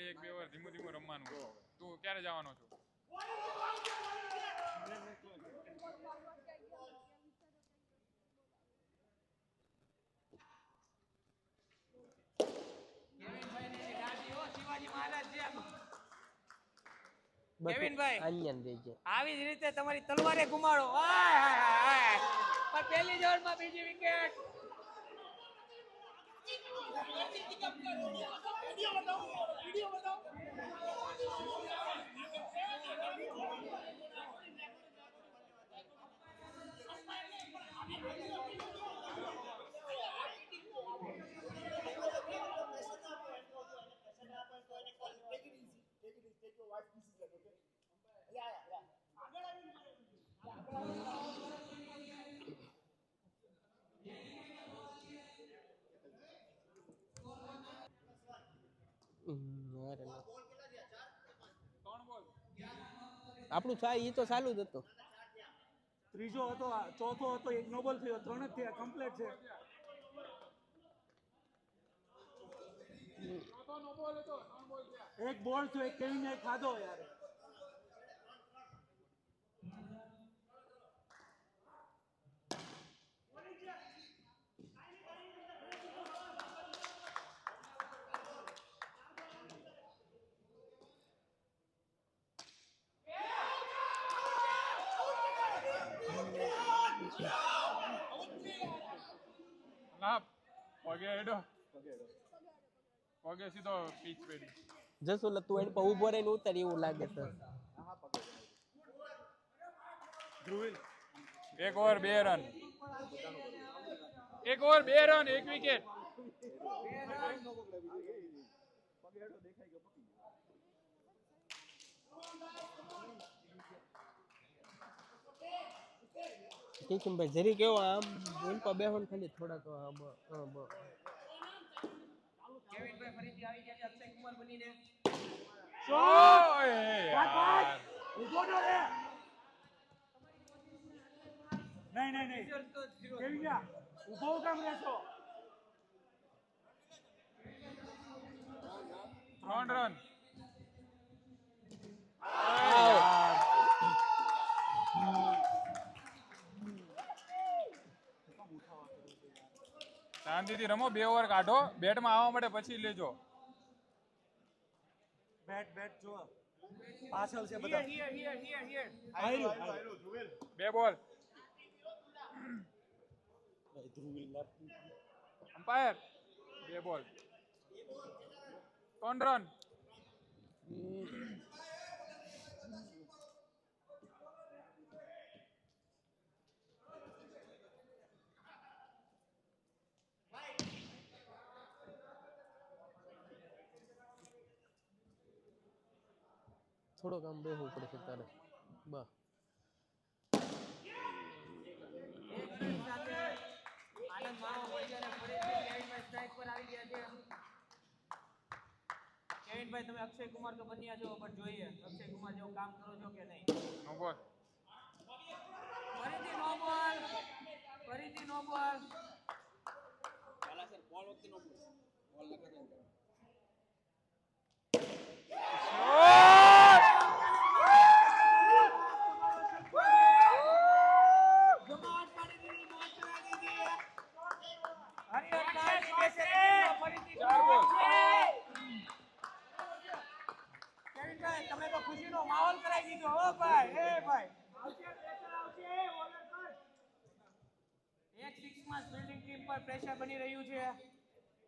ખાલી 1-2 ઓવર ધીમું ધીમું રમવાનું. તું ક્યારે જવાનો છો? કેવિનભાઈ આન્યન દેજે આવી જ રીતે તમારી તલવારે ઘુમાડો. હાય હાય હાય પણ પહેલી જ ઓવરમાં બીજી વિકેટ. આપણું ઈ તો ચાલુ જ હતું. ત્રીજો હતો, ચોથો હતો, એક નોબલ થયો, 3 જ થયા, કમ્પ્લીટ છે. એક બોલ થયો, એક કેવીને ખાધો યાર. પગે હેડો પગે સીધો પીચ પેડી જસુલ તું એની પર ઉભો રહીને ઉતર એવું લાગે છે. 1 over 2 run 1 over 2 run 1 wicket. Kishanbhai જરી કેવો આમ બોલ પર બેહોન ખાલી થોડાક કેવિનભાઈ ફરીથી આવી ગયા છે અક્ષય કુમાર બનીને. નહીં કેવીને ઉભો કામ રહેશો. 3 રન. શાંતિથી રમો. 2 ઓવર કાઢો. બેટમાં આવવા માટે પછી લેજો. બેટ જો પાછળ છે બધા. હિયર 2 બોલ. અમ્પાયર 2 બોલ 3 રન. થોડોક આમ બેહવું પડશે તારે. બસ આનંદ માવો પડ્યો અને ફરીથી કેવિનભાઈ સ્ટ્રાઇક પર આવી ગયા છે. કેવિનભાઈ તમે અક્ષય કુમાર તો બન્યા છો પણ જોઈએ અક્ષય કુમાર જેવું કામ કરો છો કે નહીં. નો બોલ. ફરીથી નો બોલ. ફરીથી નો બોલ. પેલા સર બોલ વખતે નો બોલ લગાડો. તમે તો ખુશીનો માહોલ કરાવી દીધો હો ભાઈ. એ ભાઈ એક 6 માં ફિલ્ડિંગ ટીમ પર પ્રેશર બની રહ્યું છે.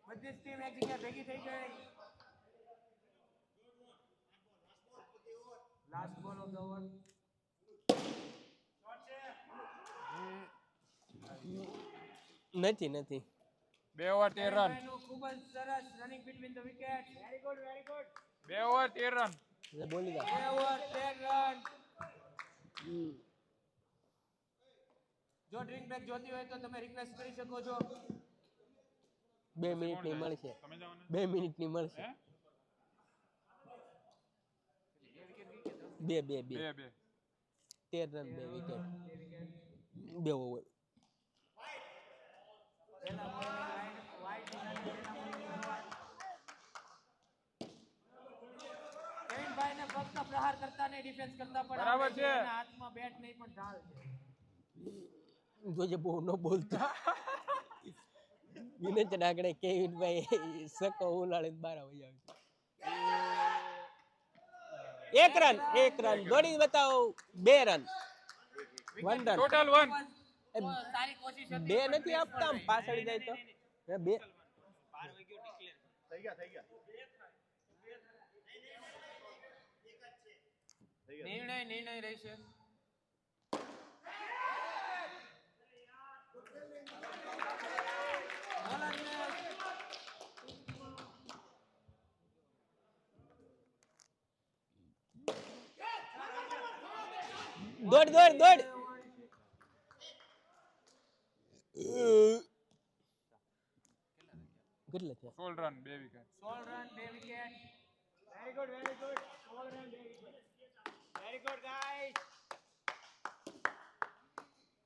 બધી જ ટીમ એક જગ્યાએ ભેગી થઈ ગઈ. લાસ્ટ બોલ ઓફ ધ ઓવર. નથી 2 ઓવર 13 રન. ખૂબ જ સરસ running between the wicket. Very good 2 over 13 run. બોલી દા 2 ઓવર 10 રન. જો ડ્રિંક બ્રેક જોતી હોય તો તમે રિક્વેસ્ટ કરી શકો છો. 2 મિનિટની મળશે. તમે જાઓ ને. 2 મિનિટની મળશે. 2 13 રન 2 વિકેટ 2 ઓવર. ભાઈને ફક્ત પ્રહાર કરતા નહીં ડિફેન્સ કરતા પણ બરાબર આવડે છે. એના હાથમાં બેટ નહીં પણ ઢાલ છે જોજે બહુ ન બોલતો વિનંતી નાગડે કેવિનભાઈ સકો ઉલાળીને બહાર આવી આવે એક રન દોડી બતાવો 2 રન 1 રન ટોટલ 1. સારી કોશિશ હતી બે નથી આપતા આમ પાછળ જાય તો હે, બે નિર્ણય રહેશે દોડ દોડ દોડ કેટલા થયા 16 run 2 wicket. 16 run 2 wicket very good 16 run 2 wicket very good guys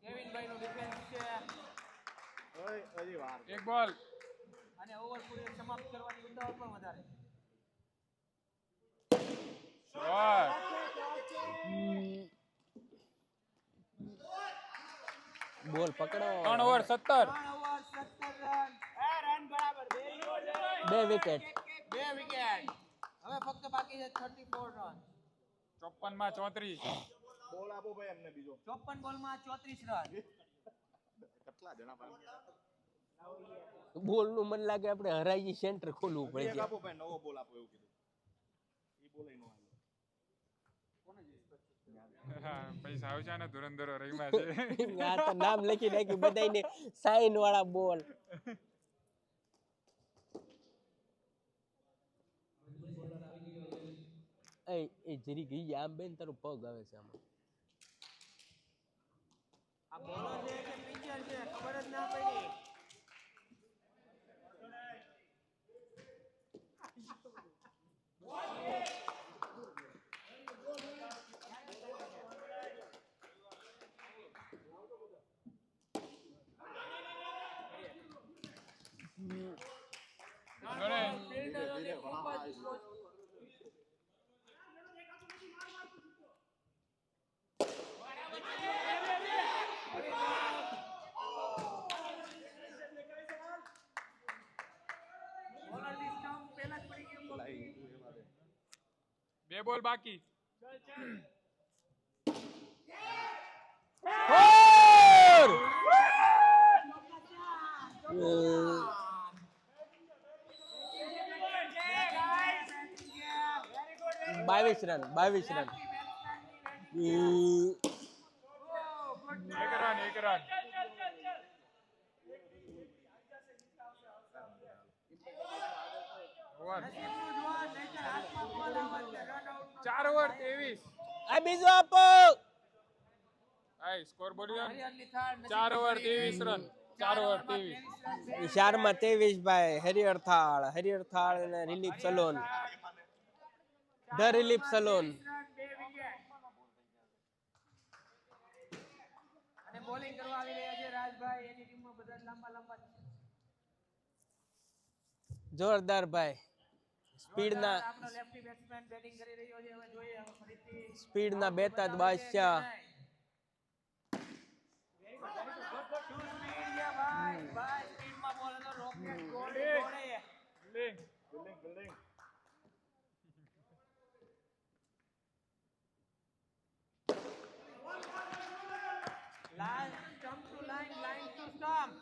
કેવિનભાઈ નું ડિફેન્સ છે એક બોલ. અને ઓવર પૂરી સમાપ્ત કરવાની ઉતાવળ પણ વધારે શોટ. બોલ પકડો 3 ઓવર 17. 3 ઓવર 17 રન રન બરાબર વેરી ગુડ 2 વિકેટ 2 વિકેટ હવે ફક્ત બાકી છે 34 રન 54 માં 34. બોલ આપો ભાઈ એમને બીજો 54 બોલમાં 34 રન કેટલા જણા ભાઈ બોલ નું મન લાગે આપણે હરાઈ સેન્ટર ખોલવું પડે છે આપો ભાઈ નવો બોલ આપો એવું કીધું ઈ બોલ નો આવ્યો હા, પૈસા આવશે ને ધુરંધરો રહીમાં છે. આ તો નામ લખી નાખ્યું બધાયને સાઈન વાળા બોલ એ જરી ગઈ આમ બેન તારું પગ આવે છે આમાં આ બોલર છે કે પિચર છે ખબર જ ના પડી ફિલ્ડરોની ખૂબ જ બોલરની સ્ટમ્પ પહેલા જ પડી ગયું 2 બોલ બાકી. For 22 run 22 run 1 run 1 run. Over. 4 over 23. આ બીજો આપો આય સ્કોર બોલ્યો. હરિયાણની થાળ 4 ઓવર 23 રન. 4 ઓવર 23. ચારમાં 23 ભાઈ હરિહર થાળ અને relief salon the relief salon અને બોલિંગ કરવા આવી રહ્યા છે રાજભાઈ એની ટીમમાં બધા લાંબા લાંબા છે જોરદાર ભાઈ સ્પીડના આપણો લેફ્ટી બેટ્સમેન બેટિંગ કરી રહ્યો છે હવે જોઈએ હવે ફરીથી સ્પીડના બેતાજ બાદશાહ ભાઈ ભાઈ સ્પીડમાં બોલ હતો રોકેટ ગોળે building. Building line stump to line to stump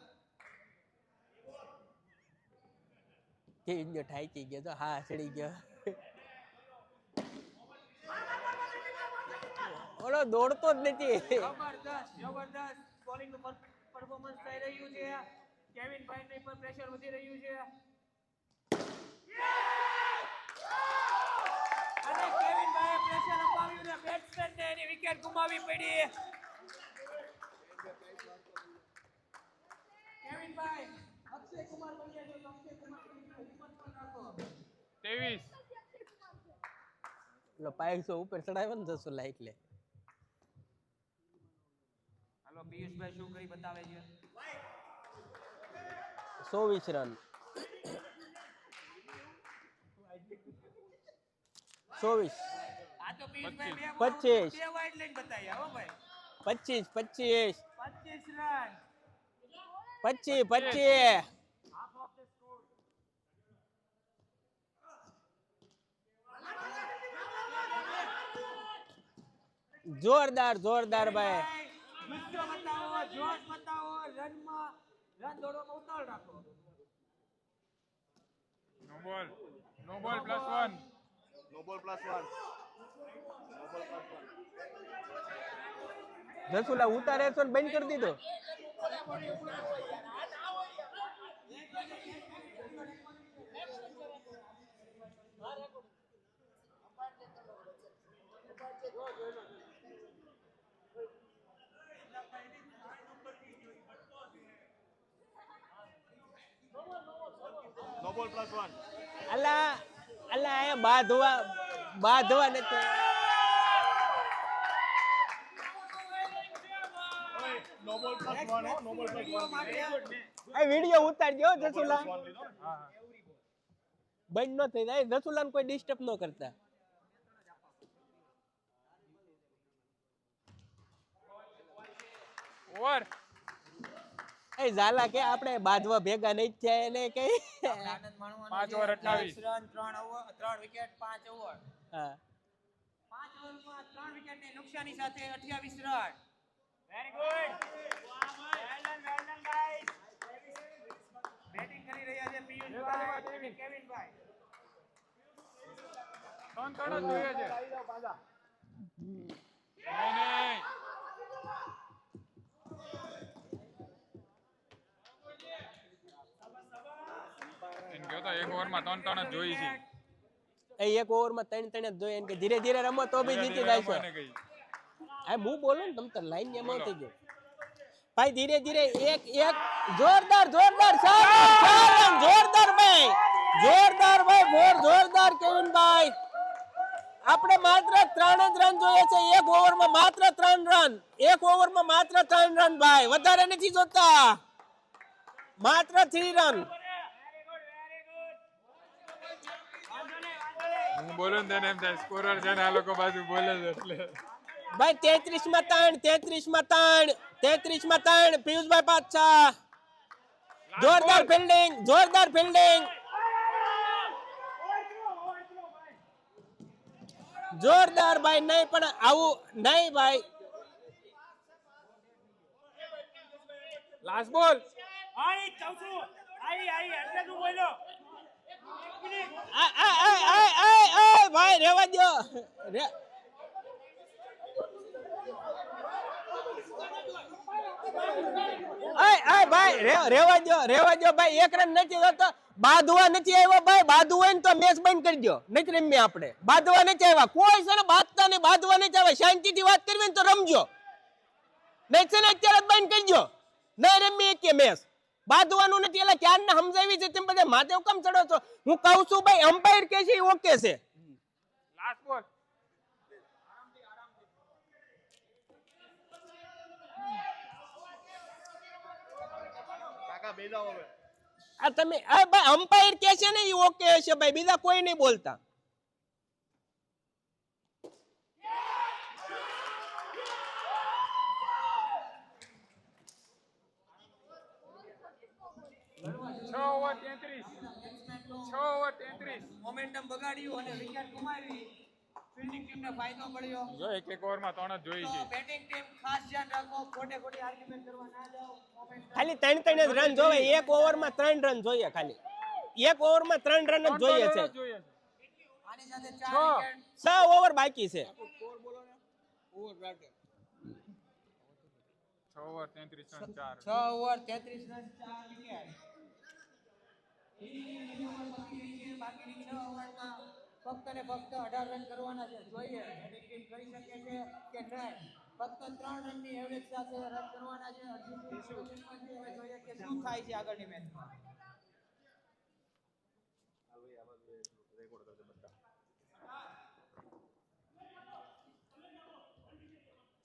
કે ઇન્જો ઠાકી ગયો તો હા ચડી ગયો ઓલો દોડતો જ નથી જબરદસ્ત બોલિંગ નું પરફોર્મન્સ થઈ રહ્યું છે કેવિનભાઈ ને પણ પ્રેશર વધી રહ્યું છે અને કેવિનભાઈએ પ્રેશર અપાવ્યું ને બેટ્સમેન ને એની વિકેટ ગુમાવી પડી કેવિનભાઈ અક્ષય કુમાર બન્યા છે તો અક્ષય કુમારની હિંમત પણ રાખો 23. ઓલો 500 ઉપર ચડાવ્યો ને 10 લાઈટ લે હાલો પિયુષભાઈ શું કરી બતાવે છે 24 રન 24 આ તો પિયુષભાઈ બે 25. બે વાઇડ લઈને બતાવ્યા હો ભાઈ 25 25 25 run 25 25 half of the score જોરદાર જોરદાર ભાઈ ગુસ્સો બતાવો જોશ બતાવો રનમાં રન દોડવામાં ઉતાવળ રાખો નો બોલ +1 નો બોલ +1 જસુલા ઉતારે છો ને બંધ કરી દીધો નો બોલ +1 અલા અલા એ બાંધવા નથી નો બોલ +1 નો બોલ +1 એ વિડિયો ઉતારજો જસુલા લીધો ને હા બંધ ન થઈ જાય જસુલાને કોઈ ડિસ્ટર્બ ન કરતા ઓવર એ ઝાલા કે આપણે બાંધવા ભેગા નહીં થયા એને કઈ આનંદ માણવાનો 5 over 28 run 3 over 3 wicket 5 over હા 5 ઓવરમાં 3 વિકેટની નુકસાની સાથે 28 run very good well done guys batting કરી રહ્યા છે પિયુષભાઈ અને કેવિનભાઈ ત્રણ જ જોઈએ છે નહીં એમ કહો તો એક ઓવરમાં ત્રણ જ જોઈ છે એ એક ઓવરમાં 3 જ જોઈએ કે ધીરે ધીરે રમો તો બી જીતી જાય છે મને કહી આ હું બોલું ને તમ તો લાઈન એમ આવતી ગયો ભાઈ ધીરે ધીરે એક જોરદાર જોરદાર જોરદાર ભાઈ જોરદાર કેવિનભાઈ આપણે માત્ર 3 જ રન જોઈએ છે એક ઓવરમાં માત્ર 3 રન એક ઓવરમાં માત્ર 3 રન ભાઈ વધારે નથી જોતા માત્ર 3 રન હું બોલું ને તેને એમ થાય સ્કોરર છે ને આ લોકો બાજુ બોલે છે એટલે ભાઈ 33 માં 3 પિયુષભાઈ પાછા જોરદાર ફિલ્ડિંગ જોરદાર ભાઈ નહીં પણ આવું નહીં ભાઈ લાસ્ટ બોલ આઈ ચાવસુ આઈ એટલે તું બોલ્યો ભાઈ રેવા દો ભાઈ રેવા દો ભાઈ એક રન નથી થતો બાંધવા નથી આવ્યો ભાઈ બાંધવું હોય ને તો મેચ બંધ કરી દો નથી રમીએ આપણે બાંધવા નથી આવ્યા કોઈ છે ને બાંધતા નહીં બાંધવા નથી આવ્યા શાંતિથી વાત કરવી ને તો રમજો નહીં છે ને અત્યારે જ બંધ કરી દો નહીં રમીએ કે મેચ બાંધવાનું નથી એટલે ક્યારને સમજાવી છે તેમ બધા માથે કેમ ચડો છો હું કહું છું ભાઈ અમ્પાયર કે છે ઓકે છે લાસ્ટ બોલ કાકા બે જાવ હવે આ તમે આ ભાઈ અમ્પાયર કે છે ને એ ઓકે છે ભાઈ બીજા કોઈ નહીં બોલતા ઓવર 33 મોમેન્ટમ બગાડ્યું અને વિકેટ ગુમાવી ફિલ્ડિંગ ટીમને ફાયદો પડ્યો જો એક ઓવરમાં 3 જ જોઈ છે બેટિંગ ટીમ ખાસ ધ્યાન રાખો ખોટી આર્ગ્યુમેન્ટ કરવા ના જાઓ મોમેન્ટમ ખાલી 3 જ રન જોવે એક ઓવરમાં 3 રન જોઈએ ખાલી એક ઓવરમાં 3 રન જ જોઈએ છે આની સાથે 4 વિકેટ 6 ઓવર બાકી છે 6 over 33 run 4 6 over 33 run 4 wicket બાકીની 6 ઓવરમાં ફક્ત ને ફક્ત 18 રન કરવાના છે જોઈએ બેટિંગ ટીમ કરી શકે છે કે નહીં ફક્ત 3 રનની એવરેજ સાથે રન કરવાના છે અડધી પોઝિશનમાં છે હવે જોઈએ કે શું થાય છે આગળની મેચમાં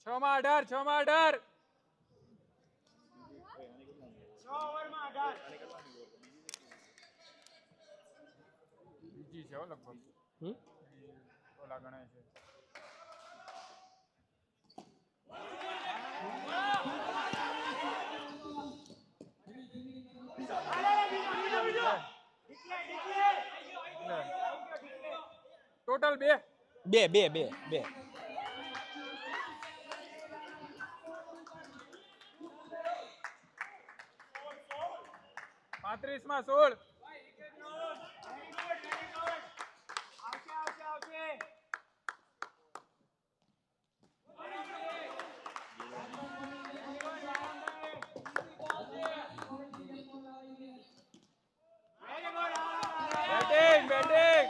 છ માં 18 બીજી છે હો લગભગ ઓલા ગણાય છે બે બે પાંત્રીસ માં 16 બેટિંગ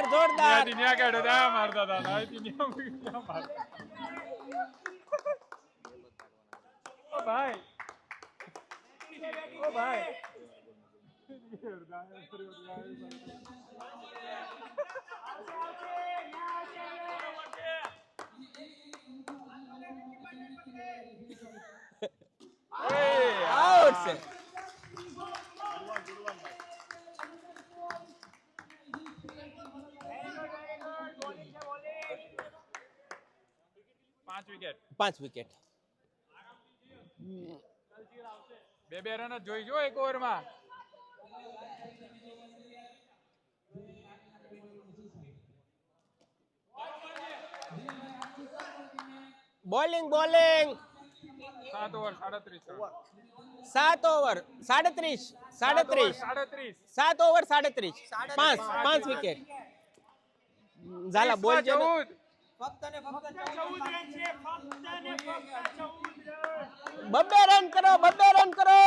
જોરદાર ન્યા કાઢો ત્યાં મારતા હતા નાઈથી ન્યા મૂકી ત્યાં મારતા ઓ ભાઈ આઉટ છે 5 વિકેટ બે રન જ જોઈજો એક ઓવરમાં bowling 7 over 37 run 7 over 37 7 over 37 5 wicket ઝાલા બોલ છે ને? ફક્ત ને ફક્ત 2 રન કરો 2 રન કરો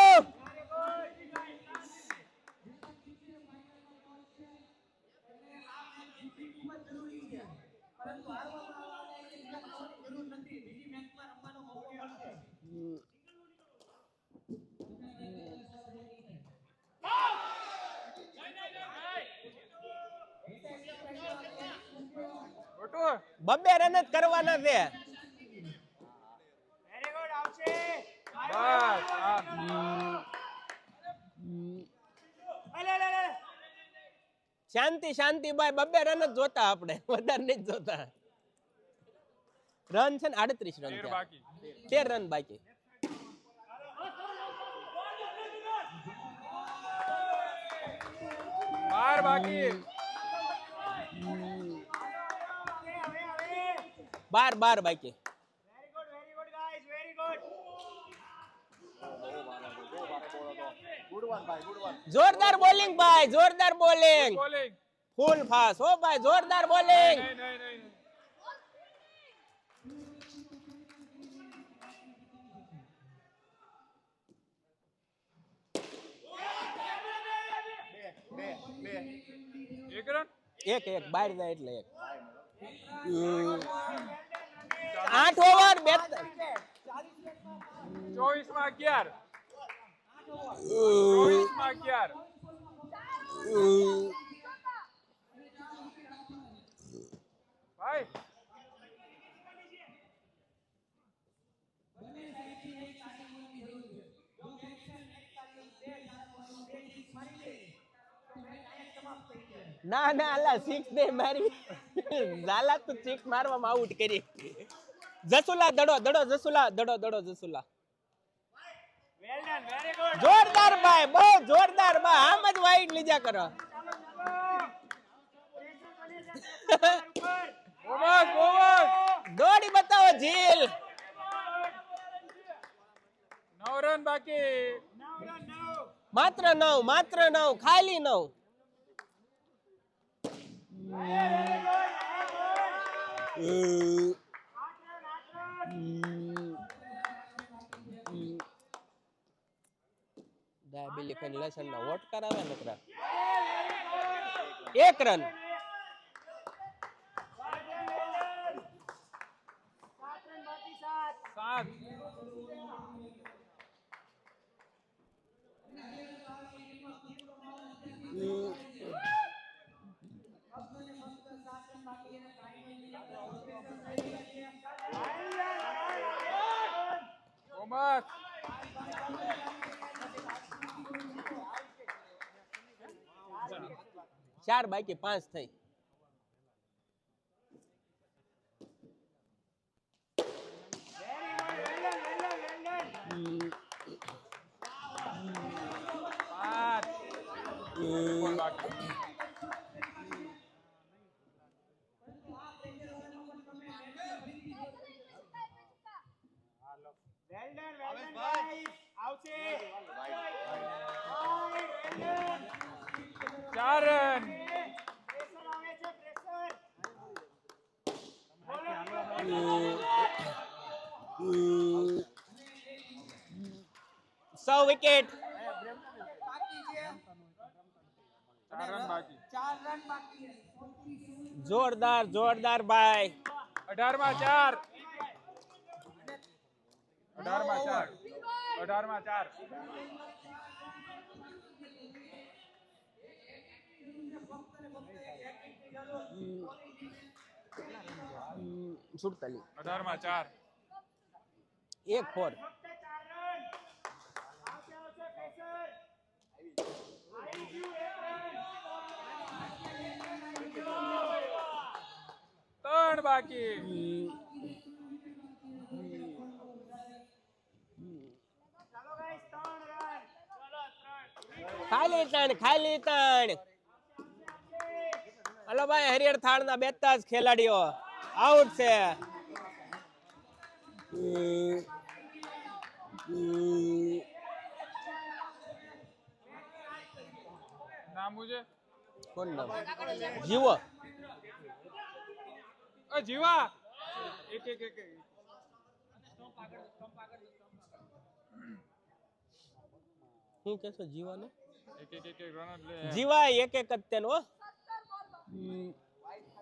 બબ્બે રન જ કરવાના છે શાંતિ ભાઈ બબ્બે રન જ જોતા આપણે વધારે નહીં જોતા રન છે ને 38 રન 13 રન બાકી બાર બાકી જોરદાર બોલિંગ ભાઈ જોરદાર બોલિંગ ફૂલ ફાસ્ટ હો ભાઈ જોરદાર બોલિંગ એક બહાર જાય એટલે 8 ઓવર 24 માં 11 24 માં 11 ભાઈ ના અલ્લા 6 દે મારી ઝાલા તો 6 મારવામાં આઉટ કરી જસુલા દડો જસુલા જસુલા જોરદાર ભાઈ બહુ જોરદાર ભાઈ આમ જ વાઈડ લીજા કરો દોડી બતાવો જીલ 9 રન બાકી માત્ર 9 ખાલી 9 ડાયાબિલિફન લેસન ના વોટ કરાવે નકરા 1 રન ચાર બાકી 5 થઈ ચાર રન. સો વિકેટ. બાકી છે 4 રન બાકી. 4 રન બાકી છે. જોરદાર જોરદાર ભાઈ. 18 માં 4. 18 માં 4. 18 માં 4. સુડતાલીસ. 18 માં 4. એક ફોર. ત્રણ બાકી. ખાલી ત્રણ. હલો ભાઈ, હરિહર થાળ ના 42 ખેલાડીઓ આઉટ છે. નામ મુજે કોણ નામ? જીવો. જીવા. એક. શું કેશો જીવાનો? એક રન લે. જીવા એક જ તેનો હો.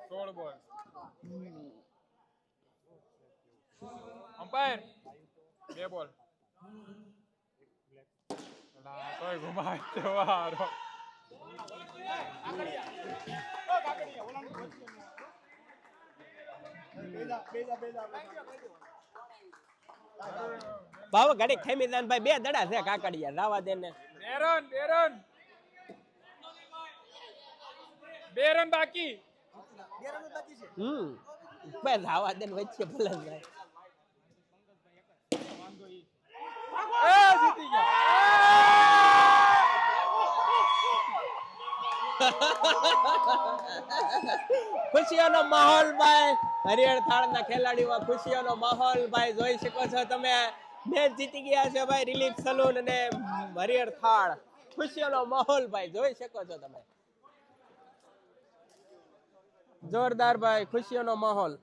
16 બોલ. અમ્પાયર 2 બોલ. તોય ઘુમાય તહેવારો. ભાવ ગાડી ખેમી દાન ભાઈ 2 દડા છે કાકડિયા રાવા દે ને. 2 રન બાકી. ભાઈ રાવા દે ને વચ્ચે ભલે ભાઈ. જીતી ગયા. ખુશીઓનો માહોલ ભાઈ. હરિહર થાળના ખેલાડીઓમાં ખુશીઓનો માહોલ ભાઈ જોઈ શકો છો તમે. મેચ જીતી ગયા છે ભાઈ રિલીફ સલૂન અને હરિહર થાળ. ખુશીઓનો માહોલ ભાઈ જોઈ શકો છો તમે. જોરદાર ભાઈ ખુશીઓનો માહોલ.